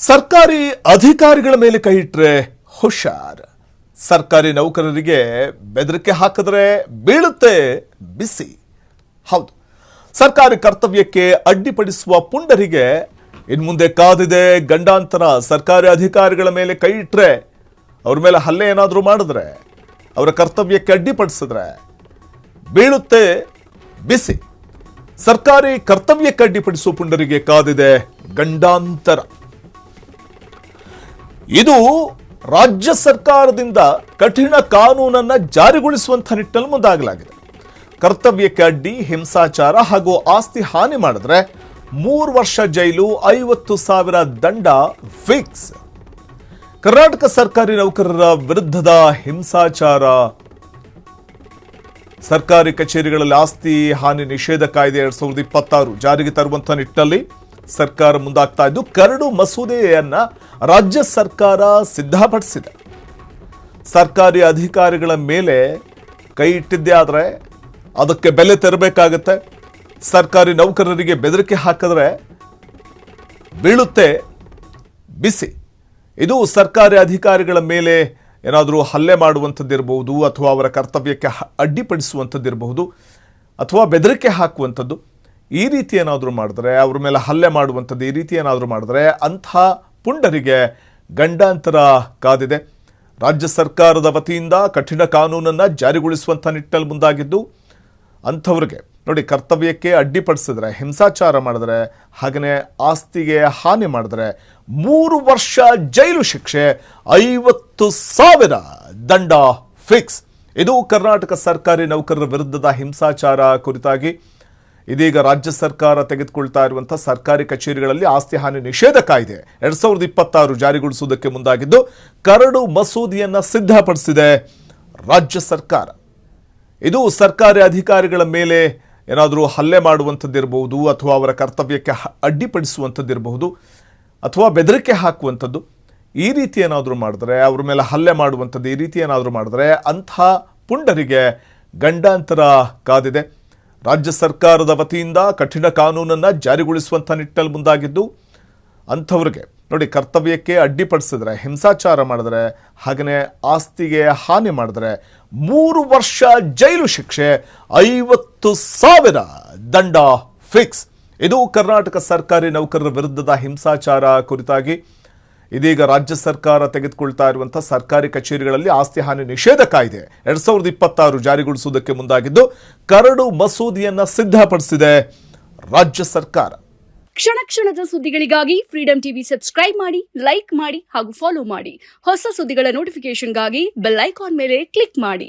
ಸರ್ಕಾರಿ ಅಧಿಕಾರಿಗಳ ಮೇಲೆ ಕೈ ಇಟ್ರೆ ಹುಷಾರ್. ಸರ್ಕಾರಿ ನೌಕರರಿಗೆ ಬೆದರಿಕೆ ಹಾಕಿದ್ರೆ ಬೀಳುತ್ತೆ ಬಿಸಿ. ಹೌದು, ಸರ್ಕಾರಿ ಕರ್ತವ್ಯಕ್ಕೆ ಅಡ್ಡಿಪಡಿಸುವ ಪುಂಡರಿಗೆ ಇನ್ಮುಂದೆ ಕಾದಿದೆ ಗಂಡಾಂತರ. ಸರ್ಕಾರಿ ಅಧಿಕಾರಿಗಳ ಮೇಲೆ ಕೈ ಇಟ್ರೆ, ಅವ್ರ ಮೇಲೆ ಹಲ್ಲೆ ಏನಾದರೂ ಮಾಡಿದ್ರೆ, ಅವರ ಕರ್ತವ್ಯಕ್ಕೆ ಅಡ್ಡಿಪಡಿಸಿದ್ರೆ ಬೀಳುತ್ತೆ ಬಿಸಿ. ಸರ್ಕಾರಿ ಕರ್ತವ್ಯಕ್ಕೆ ಅಡ್ಡಿಪಡಿಸುವ ಪುಂಡರಿಗೆ ಕಾದಿದೆ ಗಂಡಾಂತರ. ಇದು ರಾಜ್ಯ ಸರ್ಕಾರದಿಂದ ಕಠಿಣ ಕಾನೂನನ್ನು ಜಾರಿಗೊಳಿಸುವಂಥ ನಿಟ್ಟಿನಲ್ಲಿ ಮುಂದಾಗಲಾಗಿದೆ. ಕರ್ತವ್ಯಕ್ಕೆ ಅಡ್ಡಿ, ಹಿಂಸಾಚಾರ ಹಾಗೂ ಆಸ್ತಿ ಹಾನಿ ಮಾಡಿದ್ರೆ 3 ವರ್ಷ ಜೈಲು, 50,000 ದಂಡ ಫಿಕ್ಸ್. ಕರ್ನಾಟಕ ಸರ್ಕಾರಿ ನೌಕರರ ವಿರುದ್ಧದ ಹಿಂಸಾಚಾರ, ಸರ್ಕಾರಿ ಕಚೇರಿಗಳಲ್ಲಿ ಆಸ್ತಿ ಹಾನಿ ನಿಷೇಧ ಕಾಯ್ದೆ 2026 ಜಾರಿಗೆ ತರುವಂಥ ನಿಟ್ಟಿನಲ್ಲಿ ಸರ್ಕಾರ ಮುಂದಾಗ್ತಾ ಇದ್ದು, ಕರಡು ಮಸೂದೆಯನ್ನ ರಾಜ್ಯ ಸರ್ಕಾರ ಸಿದ್ಧಪಡಿಸಿದೆ. ಸರ್ಕಾರಿ ಅಧಿಕಾರಿಗಳ ಮೇಲೆ ಕೈ ಇಟ್ಟಿದ್ದೇ ಆದರೆ ಅದಕ್ಕೆ ಬೆಲೆ ತೆರಬೇಕಾಗತ್ತೆ. ಸರ್ಕಾರಿ ನೌಕರರಿಗೆ ಬೆದರಿಕೆ ಹಾಕಿದ್ರೆ ಬೀಳುತ್ತೆ ಬಿಸಿ. ಇದು ಸರ್ಕಾರಿ ಅಧಿಕಾರಿಗಳ ಮೇಲೆ ಏನಾದರೂ ಹಲ್ಲೆ ಮಾಡುವಂಥದ್ದಿರಬಹುದು, ಅಥವಾ ಅವರ ಕರ್ತವ್ಯಕ್ಕೆ ಅಡ್ಡಿಪಡಿಸುವಂಥದ್ದಿರಬಹುದು, ಅಥವಾ ಬೆದರಿಕೆ ಹಾಕುವಂಥದ್ದು. ಈ ರೀತಿ ಏನಾದರೂ ಮಾಡಿದ್ರೆ, ಅವ್ರ ಮೇಲೆ ಹಲ್ಲೆ ಮಾಡುವಂಥದ್ದು, ಈ ರೀತಿ ಏನಾದರೂ ಮಾಡಿದ್ರೆ ಅಂಥ ಪುಂಡರಿಗೆ ಗಂಡಾಂತರ ಕಾದಿದೆ. ರಾಜ್ಯ ಸರ್ಕಾರದ ವತಿಯಿಂದ ಕಠಿಣ ಕಾನೂನನ್ನು ಜಾರಿಗೊಳಿಸುವಂಥ ನಿಟ್ಟಿನಲ್ಲಿ ಮುಂದಾಗಿದ್ದು, ಅಂಥವ್ರಿಗೆ ನೋಡಿ, ಕರ್ತವ್ಯಕ್ಕೆ ಅಡ್ಡಿಪಡಿಸಿದ್ರೆ, ಹಿಂಸಾಚಾರ ಮಾಡಿದ್ರೆ, ಹಾಗೆಯೇ ಆಸ್ತಿಗೆ ಹಾನಿ ಮಾಡಿದ್ರೆ 3 ವರ್ಷ ಜೈಲು ಶಿಕ್ಷೆ, 50,000 ದಂಡ ಫಿಕ್ಸ್. ಇದು ಕರ್ನಾಟಕ ಸರ್ಕಾರಿ ನೌಕರರ ವಿರುದ್ಧದ ಹಿಂಸಾಚಾರ ಕುರಿತಾಗಿ ಇದೀಗ ರಾಜ್ಯ ಸರ್ಕಾರ ತೆಗೆದುಕೊಳ್ತಾ ಇರುವಂತಹ ಸರ್ಕಾರಿ ಕಚೇರಿಗಳಲ್ಲಿ ಆಸ್ತಿ ಹಾನಿ ನಿಷೇಧ ಕಾಯ್ದೆ 2026 ಜಾರಿಗೊಳಿಸುವುದಕ್ಕೆ ಮುಂದಾಗಿದ್ದು, ಕರಡು ಮಸೂದೆಯನ್ನ ಸಿದ್ಧಪಡಿಸಿದೆ ರಾಜ್ಯ ಸರ್ಕಾರ. ಇದು ಸರ್ಕಾರಿ ಅಧಿಕಾರಿಗಳ ಮೇಲೆ ಏನಾದರೂ ಹಲ್ಲೆ ಮಾಡುವಂಥದ್ದಿರಬಹುದು, ಅಥವಾ ಅವರ ಕರ್ತವ್ಯಕ್ಕೆ ಅಡ್ಡಿಪಡಿಸುವಂಥದ್ದಿರಬಹುದು, ಅಥವಾ ಬೆದರಿಕೆ ಹಾಕುವಂಥದ್ದು. ಈ ರೀತಿ ಏನಾದರೂ ಮಾಡಿದ್ರೆ, ಅವ್ರ ಮೇಲೆ ಹಲ್ಲೆ ಮಾಡುವಂಥದ್ದು, ಈ ರೀತಿ ಏನಾದರೂ ಮಾಡಿದ್ರೆ ಅಂಥ ಪುಂಡರಿಗೆ ಗಂಡಾಂತರ ಕಾದಿದೆ. ರಾಜ್ಯ ಸರ್ಕಾರದ ವತಿಯಿಂದ ಕಠಿಣ ಕಾನೂನನ್ನು ಜಾರಿಗೊಳಿಸುವಂಥ ನಿಟ್ಟಿನಲ್ಲಿ ಮುಂದಾಗಿದ್ದು, ಅಂಥವ್ರಿಗೆ ನೋಡಿ, ಕರ್ತವ್ಯಕ್ಕೆ ಅಡ್ಡಿಪಡಿಸಿದ್ರೆ, ಹಿಂಸಾಚಾರ ಮಾಡಿದ್ರೆ, ಹಾಗೆಯೇ ಆಸ್ತಿಗೆ ಹಾನಿ ಮಾಡಿದ್ರೆ 3 ವರ್ಷ ಜೈಲು ಶಿಕ್ಷೆ, 50,000 ದಂಡ ಫಿಕ್ಸ್. ಇದು ಕರ್ನಾಟಕ ಸರ್ಕಾರಿ ನೌಕರರ ವಿರುದ್ಧದ ಹಿಂಸಾಚಾರ ಕುರಿತಾಗಿ ಇದೀಗ ರಾಜ್ಯ ಸರ್ಕಾರ ತೆಗೆದುಕೊಳ್ತಾ ಇರುವಂಥ ಸರ್ಕಾರಿ ಕಚೇರಿಗಳಲ್ಲಿ ಆಸ್ತಿ ಹಾನಿ ನಿಷೇಧ ಕಾಯ್ದೆ 2026 ಜಾರಿಗೊಳಿಸುವುದಕ್ಕೆ ಮುಂದಾಗಿದ್ದು, ಕರಡು ಮಸೂದೆಯನ್ನ ಸಿದ್ಧಪಡಿಸಿದೆ ರಾಜ್ಯ ಸರ್ಕಾರ. ಕ್ಷಣ ಕ್ಷಣದ ಸುದ್ದಿಗಳಿಗಾಗಿ ಫ್ರೀಡಂ ಟಿವಿ ಸಬ್ಸ್ಕ್ರೈಬ್ ಮಾಡಿ, ಲೈಕ್ ಮಾಡಿ ಹಾಗೂ ಫಾಲೋ ಮಾಡಿ. ಹೊಸ ಸುದ್ದಿಗಳ ನೋಟಿಫಿಕೇಶನ್ಗಾಗಿ ಬೆಲ್ ಐಕಾನ್ ಮೇಲೆ ಕ್ಲಿಕ್ ಮಾಡಿ.